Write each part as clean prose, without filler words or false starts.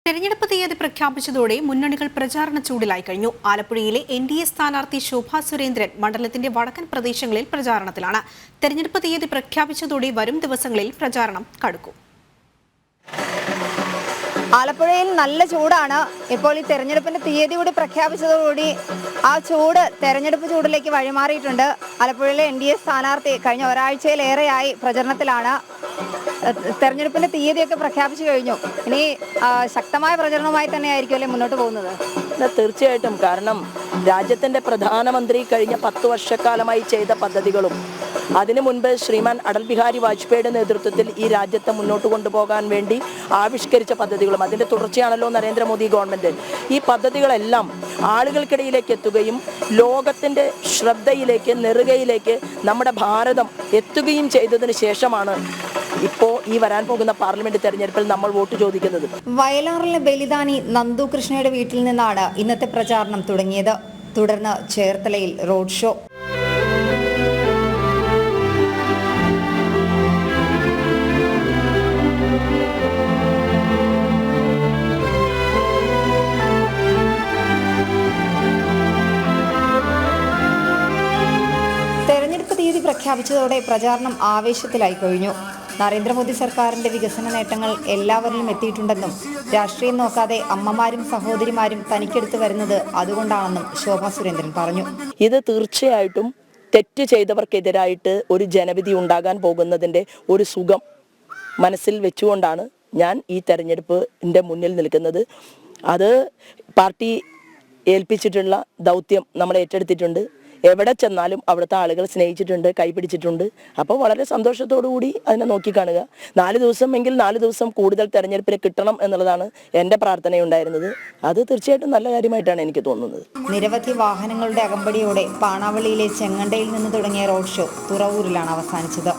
തെരഞ്ഞെടുപ്പ് തീയതി പ്രഖ്യാപിച്ചതോടെ മുന്നണികൾ പ്രചാരണ ചൂടിലായി കഴിഞ്ഞു. ആലപ്പുഴയിലെ NDA സ്ഥാനാർത്ഥി ശോഭാ സുരേന്ദ്രൻ മണ്ഡലത്തിന്റെ വടക്കൻ പ്രദേശങ്ങളിൽ പ്രചാരണത്തിലാണ്. തെരഞ്ഞെടുപ്പ് തീയതി പ്രഖ്യാപിച്ചതോടെ വരും ദിവസങ്ങളിൽ പ്രചാരണം കടുക്കും. ആലപ്പുഴയിൽ നല്ല ചൂടാണ്. ഇപ്പോൾ ഈ തെരഞ്ഞെടുപ്പിന്റെ തീയതി കൂടി പ്രഖ്യാപിച്ചതോടുകൂടി ആ ചൂട് തെരഞ്ഞെടുപ്പ് ചൂടിലേക്ക് വഴിമാറിയിട്ടുണ്ട്. ആലപ്പുഴയിലെ NDA സ്ഥാനാർത്ഥി കഴിഞ്ഞ ഒരാഴ്ചയിലേറെയായി പ്രചരണത്തിലാണ്. തെരഞ്ഞെടുപ്പിന്റെ തീയതിയൊക്കെ പ്രഖ്യാപിച്ചു കഴിഞ്ഞു. ഇനി ശക്തമായ പ്രചരണവുമായി തന്നെയായിരിക്കും അല്ലേ മുന്നോട്ട് പോകുന്നത്? തീർച്ചയായിട്ടും. കാരണം രാജ്യത്തിന്റെ പ്രധാനമന്ത്രി കഴിഞ്ഞ 10 വർഷക്കാലമായി ചെയ്ത പദ്ധതികളും അതിനു മുൻപ് ശ്രീമാൻ അടൽ ബിഹാരി വാജ്പേയിയുടെ നേതൃത്വത്തിൽ ഈ രാജ്യത്തെ മുന്നോട്ട് കൊണ്ടുപോകാൻ വേണ്ടി ആവിഷ്കരിച്ച പദ്ധതികളും അതിൻ്റെ തുടർച്ചയാണല്ലോ നരേന്ദ്രമോദി ഗവൺമെൻറ്. ഈ പദ്ധതികളെല്ലാം ആളുകൾക്കിടയിലേക്ക് എത്തുകയും ലോകത്തിൻ്റെ ശ്രദ്ധയിലേക്ക് നെറുകയിലേക്ക് നമ്മുടെ ഭാരതം എത്തുകയും ചെയ്തതിന് ശേഷമാണ് ഇപ്പോൾ ഈ വരാൻ പോകുന്ന പാർലമെന്റ് തെരഞ്ഞെടുപ്പിൽ നമ്മൾ വോട്ട് ചോദിക്കുന്നത്. വയലാറിലെ ബലിദാനി നന്ദു കൃഷ്ണയുടെ വീട്ടിൽ നിന്നാണ് ഇന്നത്തെ പ്രചാരണം തുടങ്ങിയത്. തുടർന്ന് ചേർത്തലയിൽ റോഡ് ഷോ. തെരഞ്ഞെടുപ്പ് തീയതി പ്രഖ്യാപിച്ചതോടെ പ്രചാരണം ആവേശത്തിലായി കഴിഞ്ഞു. നരേന്ദ്രമോദി സർക്കാരിന്റെ വികസന നേട്ടങ്ങൾ എല്ലാവരിലും എത്തിയിട്ടുണ്ടെന്നും രാഷ്ട്രീയം നോക്കാതെ അമ്മമാരും സഹോദരിമാരും തനിക്കെടുത്ത് വരുന്നത് അതുകൊണ്ടാണെന്നും ശോഭാ സുരേന്ദ്രൻ പറഞ്ഞു. ഇത് തീർച്ചയായിട്ടും തെറ്റ് ചെയ്തവർക്കെതിരായിട്ട് ഒരു ജനവിധി ഉണ്ടാകാൻ പോകുന്നതിൻ്റെ ഒരു സുഖം മനസ്സിൽ വെച്ചുകൊണ്ടാണ് ഞാൻ ഈ തെരഞ്ഞെടുപ്പിൻ്റെ മുന്നിൽ നിൽക്കുന്നത്. അത് പാർട്ടി ഏൽപ്പിച്ചിട്ടുള്ള ദൗത്യം നമ്മൾ ഏറ്റെടുത്തിട്ടുണ്ട്. എവിടെ ചെന്നാലും അവിടുത്തെ ആളുകൾ സ്നേഹിച്ചിട്ടുണ്ട്, കൈപിടിച്ചിട്ടുണ്ട്. അപ്പോൾ വളരെ സന്തോഷത്തോടു കൂടി അതിനെ നോക്കിക്കാണുക. 4 ദിവസം എങ്കിൽ 4 ദിവസം കൂടുതൽ തെരഞ്ഞെടുപ്പിന് കിട്ടണം എന്നുള്ളതാണ് എൻ്റെ പ്രാർത്ഥനയുണ്ടായിരുന്നത്. അത് തീർച്ചയായിട്ടും നല്ല കാര്യമായിട്ടാണ് എനിക്ക് തോന്നുന്നത്. നിരവധി വാഹനങ്ങളുടെ അകമ്പടിയോടെ പാണാവള്ളിയിലെ ചെങ്ങണ്ടയിൽ നിന്ന് തുടങ്ങിയ റോഡ് ഷോ തുറവൂരിലാണ് അവസാനിച്ചത്.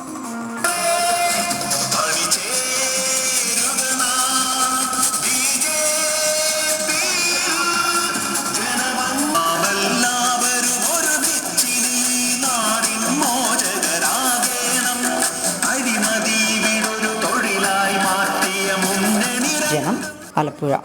ജനം, ആലപ്പുഴ.